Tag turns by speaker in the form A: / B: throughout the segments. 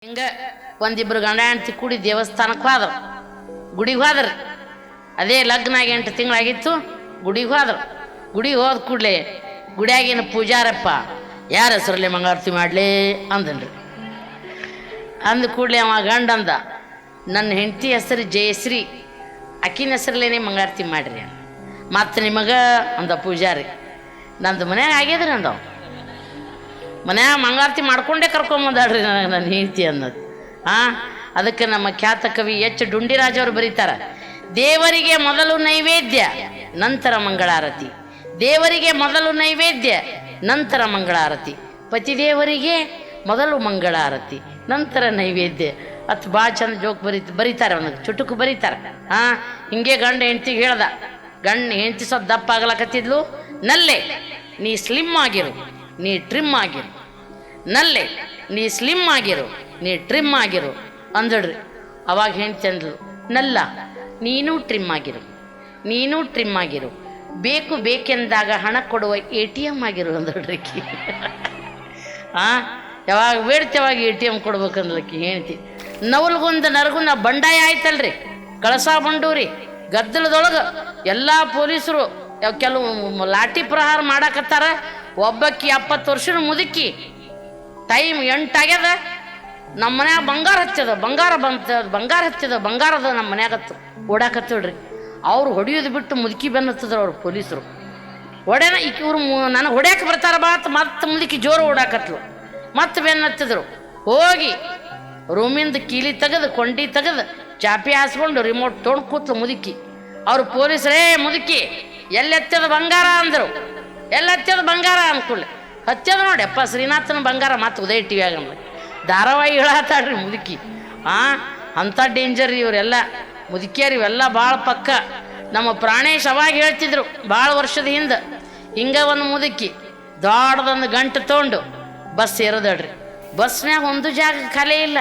A: ಹಿಂಗ ಒಂದಿಬ್ರು ಗಂಡ ಹೆಂಡತಿ ಕೂಡಿ ದೇವಸ್ಥಾನಕ್ಕೆ ಹೋದ್ರು, ಗುಡಿಗೆ ಹೋದ್ರಿ. ಅದೇ ಲಗ್ನ ಆಗಿ 8 ತಿಂಗಳಾಗಿತ್ತು. ಗುಡಿಗೆ ಹೋದ್ರು. ಗುಡಿಗೆ ಹೋದ ಕೂಡಲೇ ಗುಡಿಯಾಗಿನ ಪೂಜಾರಪ್ಪ ಯಾರ ಹೆಸರಲ್ಲಿ ಮಂಗಳಾರತಿ ಮಾಡಲಿ ಅಂದನ್ರಿ. ಅಂದ ಕೂಡಲೇ ಅವ ಗಂಡ ಅಂದ, ನನ್ನ ಹೆಂಡತಿ ಹೆಸರು ಜಯಶ್ರೀ, ಅಕ್ಕಿನ ಹೆಸರಲ್ಲೇನೆ ಮಂಗಳಾರತಿ ಮಾಡಿರಿ. ಮತ್ತು ನಿಮಗೆ ಅಂದ ಪೂಜಾರಿ. ನಂದು ಮನ್ಯಾಗ ಆಗ್ಯದ್ರಿ ಅಂದವ. ಮನ್ಯಾಗ ಮಂಗಳಾರತಿ ಮಾಡ್ಕೊಂಡೇ ಕರ್ಕೊಂಬಂದಾಡ್ರಿ ನನಗೆ ನನ್ನ ಹೆಂಡತಿ ಅನ್ನೋದು. ಅದಕ್ಕೆ ನಮ್ಮ ಖ್ಯಾತ ಕವಿ ಎಚ್ ಡುಂಡಿರಾಜ್ ಅವರು ಬರೀತಾರೆ, ದೇವರಿಗೆ ಮೊದಲು ನೈವೇದ್ಯ ನಂತರ ಮಂಗಳಾರತಿ, ದೇವರಿಗೆ ಮೊದಲು ನೈವೇದ್ಯ ನಂತರ ಮಂಗಳಾರತಿ, ಪತಿದೇವರಿಗೆ ಮೊದಲು ಮಂಗಳಾರತಿ ನಂತರ ನೈವೇದ್ಯ. ಅತ್ ಭಾಳ ಚಂದ ಜೋಕ್ ಬರೀತಾರೆ, ಅವನಿಗೆ ಚುಟುಕು ಬರೀತಾರೆ. ಹಿಂಗೆ ಗಂಡ ಹೆಂಡ್ತಿಗೆ ಹೇಳ್ದ. ಗಂಡ ಹೆಂಡ್ತಿ ಸ್ವಲ್ಪ ದಪ್ಪ ಆಗ್ಲಕತ್ತಿದ್ಲು. ನಲ್ಲೆ ನೀ ಸ್ಲಿಮ್ ಆಗಿರು, ನೀ ಟ್ರಿಮ್ ಆಗಿರು, ನಲ್ಲೆ ನೀ ಸ್ಲಿಮ್ ಆಗಿರು, ನೀ ಟ್ರಿಮ್ ಆಗಿರು ಅಂದಡ್ರಿ. ಅವಾಗ ಹೆಂಡ್ತಿ ಅಂದ್ಲು, ನಲ್ಲ ನೀನು ಟ್ರಿಮ್ ಆಗಿರು, ನೀನು ಟ್ರಿಮ್ ಆಗಿರು, ಬೇಕು ಬೇಕೆಂದಾಗ ಹಣ ಕೊಡುವ ATM ಆಗಿರು ಅಂದಡ್ರಿ. ಯಾವಾಗ ಬೇಡ್ತೇವಾಗ ATM ಕೊಡ್ಬೇಕಂದ್ಲಕ್ಕಿ ಹೆಂಡ್ತಿ. ನವಲ್ಗೊಂದು ನರಗುನ ಬಂಡಾಯ ಆಯ್ತಲ್ರಿ, ಕಳಸಾ ಬಂಡೂರಿ ಗದ್ದಲದೊಳಗೆ ಎಲ್ಲ ಪೊಲೀಸರು ಕೆಲವು ಲಾಠಿ ಪ್ರಹಾರ ಮಾಡಾಕತ್ತಾರ. ಒಬ್ಬಕ್ಕಿ 70 ವರ್ಷದ ಮುದುಕಿ, ಟೈಮ್ 8 ಆಗ್ಯದ, ನಮ್ಮ ಮನ್ಯಾಗ ಬಂಗಾರ ಹಚ್ಚದ, ಬಂಗಾರ ಹಚ್ಚದ, ಬಂಗಾರದ ನಮ್ಮ ಮನ್ಯಾಗತ್ತು ಓಡಾಕತ್ತಳ್ರಿ. ಅವ್ರು ಹೊಡಿಯೋದು ಬಿಟ್ಟು ಮುದುಕಿ ಬೆನ್ನತ್ತದ್ರ ಅವ್ರು ಪೊಲೀಸರು. ಹೊಡೆನ ಇವ್ರು ನನಗೆ ಹೊಡ್ಯಾಕೆ ಬರ್ತಾರ ಮತ್ತೆ ಮುದುಕಿ ಜೋರು ಓಡಾಕತ್ಲು, ಮತ್ತೆ ಬೆನ್ನತ್ತಿದ್ರು. ಹೋಗಿ ರೂಮಿಂದ ಕೀಲಿ ತೆಗೆದು ಕೊಂಡಿ ತೆಗೆದು ಚಾಪಿ ಹಾಸ್ಕೊಂಡು ರಿಮೋಟ್ ತೊಗೊಂಡು ಕೂತ್ಲು ಮುದುಕಿ. ಅವ್ರು ಪೊಲೀಸರೇ ಮುದುಕಿ ಎಲ್ಲಿ ಹತ್ತದ ಬಂಗಾರ ಅಂದರು. ಎಲ್ಲ ಹತ್ತದ ಬಂಗಾರ ಅನ್ಕೊಳ್ಳಿ ಹತ್ತದ ನೋಡಿ ಅಪ್ಪ ಶ್ರೀನಾಥನ ಬಂಗಾರ. ಮತ್ತು ಉದಯ ಟಿವಿ ಆಗಂಬ ಧಾರಾವಾಹಿ ಹೇಳತ್ತಾಳ್ರಿ ಮುದುಕಿ. ಅಂಥ ಡೇಂಜರ್ ಇವರೆಲ್ಲ ಮುದುಕಿಯರು, ಇವೆಲ್ಲ ಭಾಳ ಪಕ್ಕ. ನಮ್ಮ ಪ್ರಾಣೇಶ್ ಅವಾಗ ಹೇಳ್ತಿದ್ರು ಭಾಳ ವರ್ಷದ ಹಿಂದೆ, ಹಿಂಗೆ ಒಂದು ಮುದುಕಿ ದೊಡ್ಡದೊಂದು ಗಂಟು ತೊಗೊಂಡು ಬಸ್ ಸೇರೋದಳ್ರಿ. ಬಸ್ನ್ಯಾಗ ಒಂದು ಜಾಗ ಖಾಲಿ ಇಲ್ಲ.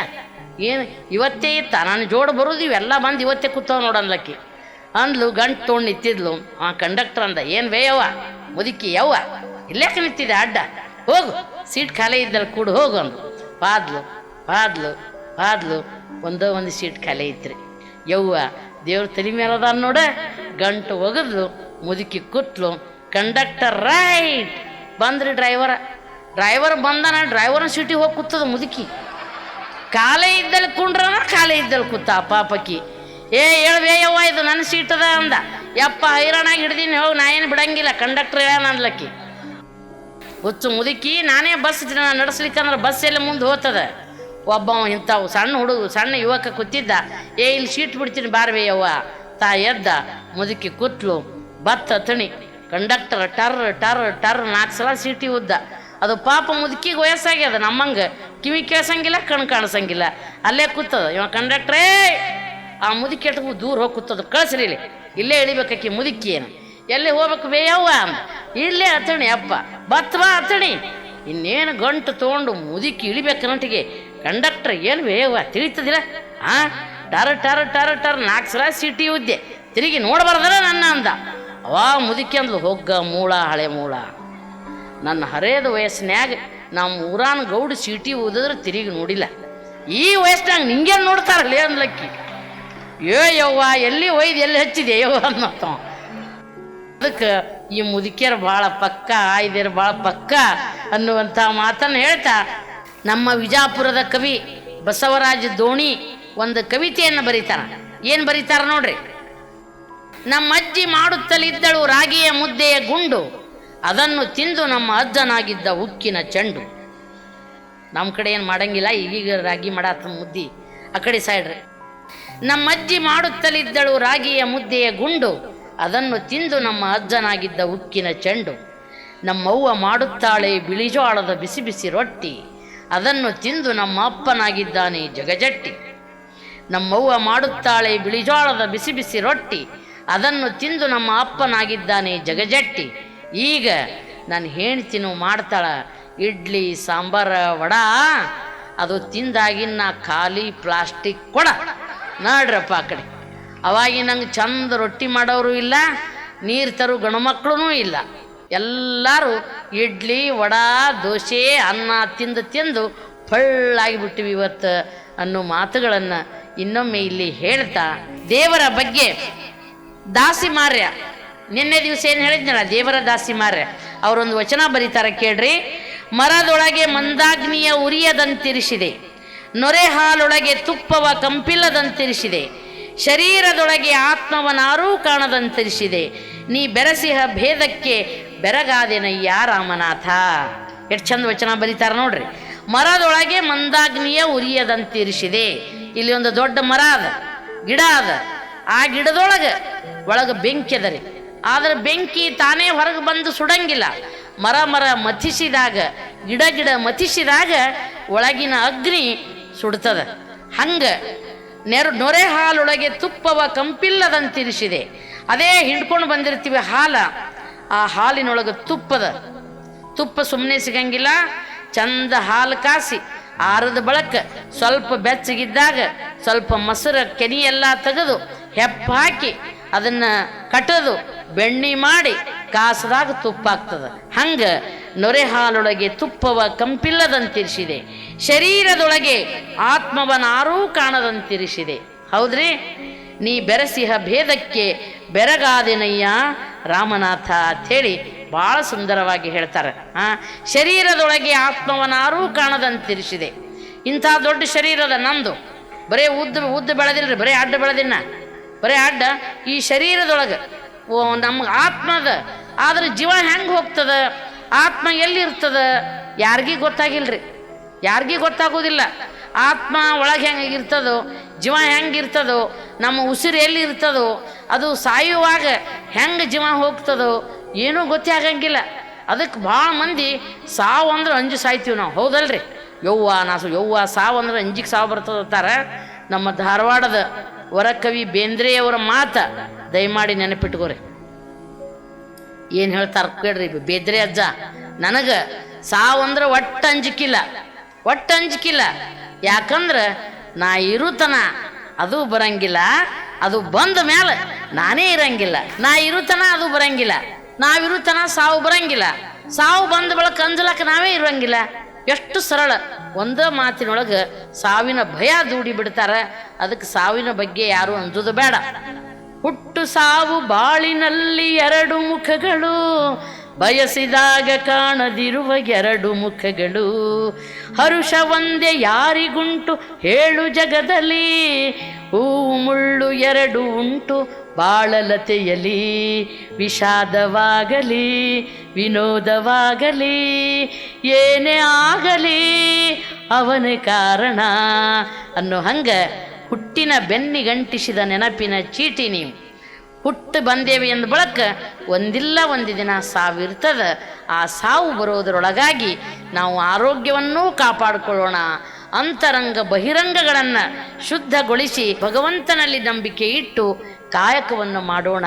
A: ಏನು ಇವತ್ತೇ ಇತ್ತ ನಾನು ಜೋಡು ಬರೋದು, ಇವೆಲ್ಲ ಬಂದು ಇವತ್ತೇ ಕೂತಾವ ನೋಡನ್ಲಕ್ಕಿ ಅಂದ್ಲು. ಗಂಟು ತೊಗೊಂಡು ನಿಂತಿದ್ಲು. ಕಂಡಕ್ಟರ್ ಅಂದ, ಏನು ಬೇಯವ್ವ ಮುದುಕಿ, ಯವ್ವ ಇಲ್ಲೇಕೆ ನಿಂತಿದೆ ಅಡ್ಡ, ಹೋಗು ಸೀಟ್ ಖಾಲಿ ಇದ್ದಲ್ಲಿ ಕೂಡು ಹೋಗು ಅಂದು. ಬಾದ್ಲು ಬಾದ್ಲು ಬಾದ್ಲು ಒಂದು ಸೀಟ್ ಖಾಲಿ ಐತ್ರಿ. ಯವ್ವ ದೇವ್ರ ತಲೆ ಮೇಲದ ನೋಡ. ಗಂಟು ಒಗದ್ಲು, ಮುದುಕಿ ಕೂತ್ಲು. ಕಂಡಕ್ಟರ್ ರೈಟ್ ಬಂದ್ರಿ. ಡ್ರೈವರ್ ಬಂದನ, ಡ್ರೈವರ್ನ ಸೀಟಿಗೆ ಹೋಗಿ ಕೂತದ ಮುದುಕಿ. ಖಾಲಿ ಇದ್ದಲ್ಲಿ ಕುಂಡ್ರನ, ಖಾಲಿ ಇದ್ದಲ್ಲಿ ಕೂತ ಪಾಪಕ್ಕಿ. ಹೇಳ್ಬೇಯವ್ವ ಇದು ನನ್ನ ಸೀಟ್ ಅದ ಅಂದ. ಯಪ್ಪ ಹೈರಾಣಾಗಿ ಹಿಡ್ದೀನಿ, ಹೋಗಿ ನಾ ಏನು ಬಿಡಂಗಿಲ್ಲ ಕಂಡಕ್ಟರ್ ಹೇಳ ಅಂದ್ಲಕ್ಕಿ. ಹುಚ್ಚು ಮುದುಕಿ, ನಾನೇ ಬಸ್ ನಡೆಸ್ಲಿಕ್ಕಂದ್ರೆ ಬಸ್ ಎಲ್ಲ ಮುಂದೆ ಹೋಗ್ತದ. ಒಬ್ಬ ಇಂಥವು ಸಣ್ಣ ಯುವಕ ಕೂತಿದ್ದ. ಇಲ್ಲಿ ಸೀಟ್ ಬಿಡ್ತೀನಿ ಬಾರ್ಬೇಯವ್ವ ತಾ ಎದ್ದ. ಮುದುಕಿ ಕೂತ್ಲು, ಬತ್ತ ತಣಿ. ಕಂಡಕ್ಟರ್ ಟರ್ ಟರ್ ಟರ್ 4 ಸಲ ಸೀಟಿ ಉದ್ದ. ಅದು ಪಾಪ ಮುದುಕಿಗೆ ವಯಸ್ಸಾಗ್ಯದ, ನಮ್ಮಂಗೆ ಕಿವಿ ಕೇಳ್ಸಂಗಿಲ್ಲ, ಕಣ್ಣು ಕಾಣಿಸಂಗಿಲ್ಲ, ಅಲ್ಲೇ ಕೂತದ. ಇವ ಕಂಡಕ್ಟ್ರೇ ಆ ಮುದುಕಿ ಎಟ್ಗೂ ದೂರ ಹೋಗಿ ಕೂತದ. ಕಳಿಸ್ರಿ ಇಲ್ಲೇ ಇಳಿಬೇಕಿ ಮುದುಕಿ. ಏನು ಎಲ್ಲಿ ಹೋಗ್ಬೇಕು ಬೇಯವ್ವ ಅಂದ. ಇಲ್ಲೇ ಹತ್ತಣಿ ಅಪ್ಪ ಬತ್ವಾ ಹತ್ತಣಿ. ಇನ್ನೇನು ಗಂಟು ತೊಗೊಂಡು ಮುದುಕಿ ಇಳಿಬೇಕನ್ನಟಿಗೆ ಕಂಡಕ್ಟರ್ ಏನು ಬೇಯವ್ವ ತಿಳಿತದಿಲ್ಲ. ಟರ್ ಟರ್ ಟರ್ ಟರ್ 4 ಸಲ ಸೀಟಿ ಉದ್ದೆ, ತಿರುಗಿ ನೋಡಬಾರ್ದಲ್ಲ ನನ್ನ ಅಂದ. ಅವಾ ಮುದುಕಿ ಅಂದ್ಲು, ಹೋಗ್ಗ ಮೂಳ ಹಳೆ ಮೂಳ, ನನ್ನ ಹರೇದ ವಯಸ್ಸಿನ್ಯಾಗ ನಮ್ಮ ಊರಾನ ಗೌಡು ಸೀಟಿ ಓದಿದ್ರೆ ತಿರುಗಿ ನೋಡಿಲ್ಲ, ಈ ವಯಸ್ಸಿನಾಗ ನಿಂಗೇನು ನೋಡ್ತಾರಲ್ಲೇ ಅಂದ್ಲಕ್ಕಿ. ಯವ್ವ ಎಲ್ಲಿ ಒಯ್ದು ಎಲ್ಲಿ ಹಚ್ಚಿದೆ ಯವ್ವ ಅನ್ನತ್ತ. ಅದಕ್ಕೆ ಈ ಮುದುಕಿಯರು ಭಾಳ ಪಕ್ಕ, ಇದೇರು ಭಾಳ ಪಕ್ಕ ಅನ್ನುವಂಥ ಮಾತನ್ನು ಹೇಳ್ತಾ ನಮ್ಮ ವಿಜಾಪುರದ ಕವಿ ಬಸವರಾಜ ದೋಣಿ ಒಂದು ಕವಿತೆಯನ್ನು ಬರೀತಾರ. ಏನು ಬರೀತಾರ ನೋಡ್ರಿ. ನಮ್ಮ ಅಜ್ಜಿ ಮಾಡುತ್ತಲಿದ್ದಳು ರಾಗಿಯ ಮುದ್ದೆಯ ಗುಂಡು, ಅದನ್ನು ತಿಂದು ನಮ್ಮ ಅಜ್ಜನಾಗಿದ್ದ ಉಕ್ಕಿನ ಚೆಂಡು. ನಮ್ಮ ಕಡೆ ಏನು ಮಾಡಂಗಿಲ್ಲ, ಈಗೀಗ ರಾಗಿ ಮಾಡತ್ತ ಮುದ್ದಿ ಆ ಕಡೆ ಸೈಡ್ರಿ. ನಮ್ಮಜ್ಜಿ ಮಾಡುತ್ತಲಿದ್ದಳು ರಾಗಿಯ ಮುದ್ದೆಯ ಗುಂಡು, ಅದನ್ನು ತಿಂದು ನಮ್ಮ ಅಜ್ಜನಾಗಿದ್ದ ಉಕ್ಕಿನ ಚೆಂಡು. ನಮ್ಮವ್ವ ಮಾಡುತ್ತಾಳೆ ಬಿಳಿಜೋಳದ ಬಿಸಿ ಬಿಸಿ ರೊಟ್ಟಿ, ಅದನ್ನು ತಿಂದು ನಮ್ಮ ಅಪ್ಪನಾಗಿದ್ದಾನೆ ಜಗಜಟ್ಟಿ. ನಮ್ಮವ್ವ ಮಾಡುತ್ತಾಳೆ ಬಿಳಿಜೋಳದ ಬಿಸಿ ಬಿಸಿ ರೊಟ್ಟಿ, ಅದನ್ನು ತಿಂದು ನಮ್ಮ ಅಪ್ಪನಾಗಿದ್ದಾನೆ ಜಗಜಟ್ಟಿ. ಈಗ ನನ್ನ ಹೆಂಡ್ತಿನೂ ಮಾಡ್ತಾಳ ಇಡ್ಲಿ ಸಾಂಬಾರ ವಡ, ಅದು ತಿಂದಾಗಿನ ಖಾಲಿ ಪ್ಲಾಸ್ಟಿಕ್ ಕೊಡ. ನೋಡ್ರಪ್ಪ ಆ ಕಡೆ ಅವಾಗಿ ನಂಗೆ ಚಂದ ರೊಟ್ಟಿ ಮಾಡೋರು ಇಲ್ಲ, ನೀರು ತರು ಗಣಮಕ್ಳೂ ಇಲ್ಲ. ಎಲ್ಲರೂ ಇಡ್ಲಿ ವಡ ದೋಸೆ ಅನ್ನ ತಿಂದು ಫಳ್ಳಾಗಿಬಿಟ್ಟಿವಿ ಇವತ್ತು ಅನ್ನೋ ಮಾತುಗಳನ್ನು ಇನ್ನೊಮ್ಮೆ ಇಲ್ಲಿ ಹೇಳ್ತಾ, ದೇವರ ಬಗ್ಗೆ ದಾಸಿಮಾರ್ಯ, ನಿನ್ನೆ ದಿವಸ ಏನು ಹೇಳಿದ್ನಲ್ಲ, ದೇವರ ದಾಸಿಮಾರ್ಯ ಅವರೊಂದು ವಚನ ಬರೀತಾರೆ ಕೇಳ್ರಿ. ಮರದೊಳಗೆ ಮಂದಾಗ್ನಿಯ ಉರಿಯದಂತಿರಿಸಿದೆ, ನೊರೆ ಹಾಲೊಳಗೆ ತುಪ್ಪವ ಕಂಪಿಲ್ಲದಂತಿರಿಸಿದೆ, ಶರೀರದೊಳಗೆ ಆತ್ಮವನಾರೂ ಕಾಣದಂತಿರಿಸಿದೆ, ನೀ ಬೆರಸಿಹ ಭೇದಕ್ಕೆ ಬೆರಗಾದೆನಯ್ಯ ರಾಮನಾಥ. ಎಷ್ಟು ಚಂದ ವಚನ ಬರೀತಾರೆ ನೋಡ್ರಿ. ಮರದೊಳಗೆ ಮಂದಾಗ್ನಿಯ ಉರಿಯದಂತಿರಿಸಿದೆ. ಇಲ್ಲಿ ಒಂದು ದೊಡ್ಡ ಮರ ಅದ, ಗಿಡ ಅದ. ಆ ಗಿಡದೊಳಗೆ ಬೆಂಕಿ ಅದ ರೀ. ಆದ್ರೆ ಬೆಂಕಿ ತಾನೇ ಹೊರಗೆ ಬಂದು ಸುಡಂಗಿಲ್ಲ. ಮರ ಮಥಿಸಿದಾಗ, ಗಿಡ ಮಥಿಸಿದಾಗ ಒಳಗಿನ ಅಗ್ನಿ ಸುಡ್ತದ. ಹಂಗೆ ನೊರೆ ಹಾಲೊಳಗೆ ತುಪ್ಪವ ಕಂಪಿಲ್ಲದಂತಿರಿಸಿದೆ. ಅದೇ ಹಿಡ್ಕೊಂಡು ಬಂದಿರ್ತೀವಿ ಹಾಲ, ಆ ಹಾಲಿನೊಳಗೆ ತುಪ್ಪ ಸುಮ್ಮನೆ ಸಿಗಂಗಿಲ್ಲ. ಚಂದ ಹಾಲು ಕಾಸಿ ಆರದ ಬಳಕ ಸ್ವಲ್ಪ ಬೆಚ್ಚಗಿದ್ದಾಗ ಸ್ವಲ್ಪ ಮೊಸರು ಕೆನಿಯೆಲ್ಲ ತೆಗೆದು ಹೆಪ್ಪ ಹಾಕಿ ಅದನ್ನು ಕಟ್ಟದು ಬೆಣ್ಣೆ ಮಾಡಿ ಕಾಸದಾಗ ತುಪ್ಪ ಆಗ್ತದೆ. ಹಂಗೆ ನೊರೆ ಹಾಲೊಳಗೆ ತುಪ್ಪವ ಕಂಪಿಲ್ಲದಂತಿರಿಸಿದೆ, ಶರೀರದೊಳಗೆ ಆತ್ಮವನಾರೂ ಕಾಣದಂತಿರಿಸಿದೆ. ಹೌದ್ರಿ, ನೀ ಬೆರಸಿಹ ಭೇದಕ್ಕೆ ಬೆರಗಾದೆನಯ್ಯ ರಾಮನಾಥ ಅಂಥೇಳಿ ಭಾಳ ಸುಂದರವಾಗಿ ಹೇಳ್ತಾರೆ. ಶರೀರದೊಳಗೆ ಆತ್ಮವನಾರೂ ಕಾಣದಂತಿರಿಸಿದೆ. ಇಂಥ ದೊಡ್ಡ ಶರೀರದ ನಂದು, ಬರೇ ಉದ್ದ ಬೆಳೆದಿಲ್ರಿ, ಬರೇ ಅಡ್ಡ ಬೆಳೆದಿನ, ಬರೇ ಅಡ್ಡ. ಈ ಶರೀರದೊಳಗೆ ನಮ್ಗೆ ಆತ್ಮದ, ಆದ್ರೆ ಜೀವ ಹೆಂಗೆ ಹೋಗ್ತದ, ಆತ್ಮ ಎಲ್ಲಿರ್ತದ ಯಾರಿಗೂ ಗೊತ್ತಾಗಿಲ್ರಿ, ಯಾರಿಗೂ ಗೊತ್ತಾಗೋದಿಲ್ಲ. ಆತ್ಮ ಒಳಗೆ ಹೆಂಗೆ ಇರ್ತದೋ, ಜೀವ ಹೆಂಗಿರ್ತದೋ, ನಮ್ಮ ಉಸಿರು ಎಲ್ಲಿ ಇರ್ತದೋ, ಅದು ಸಾಯುವಾಗ ಹೆಂಗೆ ಜೀವ ಹೋಗ್ತದೋ ಏನೂ ಗೊತ್ತೇ ಆಗಂಗಿಲ್ಲ. ಅದಕ್ಕೆ ಭಾಳ ಮಂದಿ ಸಾವು ಅಂದ್ರೆ ಅಂಜು ಸಾಯ್ತೀವಿ ನಾವು, ಹೌದಲ್ರಿ? ಯವ್ವ ಸಾವು ಅಂದ್ರೆ ಅಂಜಿಗೆ ಸಾವು ಬರ್ತದಂತಾರೆ. ನಮ್ಮ ಧಾರವಾಡದ ವರಕವಿ ಬೇಂದ್ರೆಯವರ ಮಾತ ದಯಮಾಡಿ ನೆನಪಿಟ್ಕೋರಿ. ಏನು ಹೇಳ್ತಾರೆ ಕೇಳ್ರಿ ಬೇಂದ್ರೆ ಅಜ್ಜ, ನನಗೆ ಸಾವು ಅಂದ್ರೆ ಒಟ್ಟು ಅಂಜಿಕಿಲ್ಲ. ಯಾಕಂದ್ರೆ ನಾ ಇರುತನ ಅದು ಬರಂಗಿಲ್ಲ, ಅದು ಬಂದ ಮೇಲೆ ನಾನೇ ಇರಂಗಿಲ್ಲ. ನಾ ಇರುತನ ಅದು ಬರಂಗಿಲ್ಲ, ನಾವಿರುತನ ಸಾವು ಬರಂಗಿಲ್ಲ, ಸಾವು ಬಂದ ಬಳಕ ಅಂಜಲಕ್ಕೆ ನಾವೇ ಇರಂಗಿಲ್ಲ. ಎಷ್ಟು ಸರಳ. ಒಂದೇ ಮಾತಿನೊಳಗೆ ಸಾವಿನ ಭಯ ದೂಡಿ ಬಿಡ್ತಾರೆ. ಅದಕ್ಕೆ ಸಾವಿನ ಬಗ್ಗೆ ಯಾರು ಅಂಜೋದು ಬೇಡ. ಹುಟ್ಟು ಸಾವು ಬಾಳಿನಲ್ಲಿ ಎರಡು ಮುಖಗಳು, ಬಯಸಿದಾಗ ಕಾಣದಿರುವ ಎರಡು ಮುಖಗಳು, ಹರುಷ ಒಂದೇ ಯಾರಿಗುಂಟು ಹೇಳು ಜಗದಲ್ಲಿ, ಹೂವು ಮುಳ್ಳು ಎರಡು ಉಂಟು ಬಾಳಲತೆಯಲಿ, ವಿಷಾದವಾಗಲಿ ವಿನೋದವಾಗಲಿ ಏನೇ ಆಗಲಿ ಅವನೇ ಕಾರಣ ಅನ್ನೋ ಹಂಗೆ ಹುಟ್ಟಿನ ಬೆನ್ನಿಗಂಟಿಸಿದ ನೆನಪಿನ ಚೀಟಿ ನೀವು. ಹುಟ್ಟು ಬಂದೇವಿ ಎಂದ ಬಳಕ ಒಂದಿಲ್ಲ ಒಂದು ದಿನ ಸಾವಿರ್ತದ. ಆ ಸಾವು ಬರೋದರೊಳಗಾಗಿ ನಾವು ಆರೋಗ್ಯವನ್ನೂ ಕಾಪಾಡಿಕೊಳ್ಳೋಣ. ಅಂತರಂಗ ಬಹಿರಂಗಗಳನ್ನು ಶುದ್ಧಗೊಳಿಸಿ ಭಗವಂತನಲ್ಲಿ ನಂಬಿಕೆ ಇಟ್ಟು ಕಾಯಕವನ್ನು ಮಾಡೋಣ.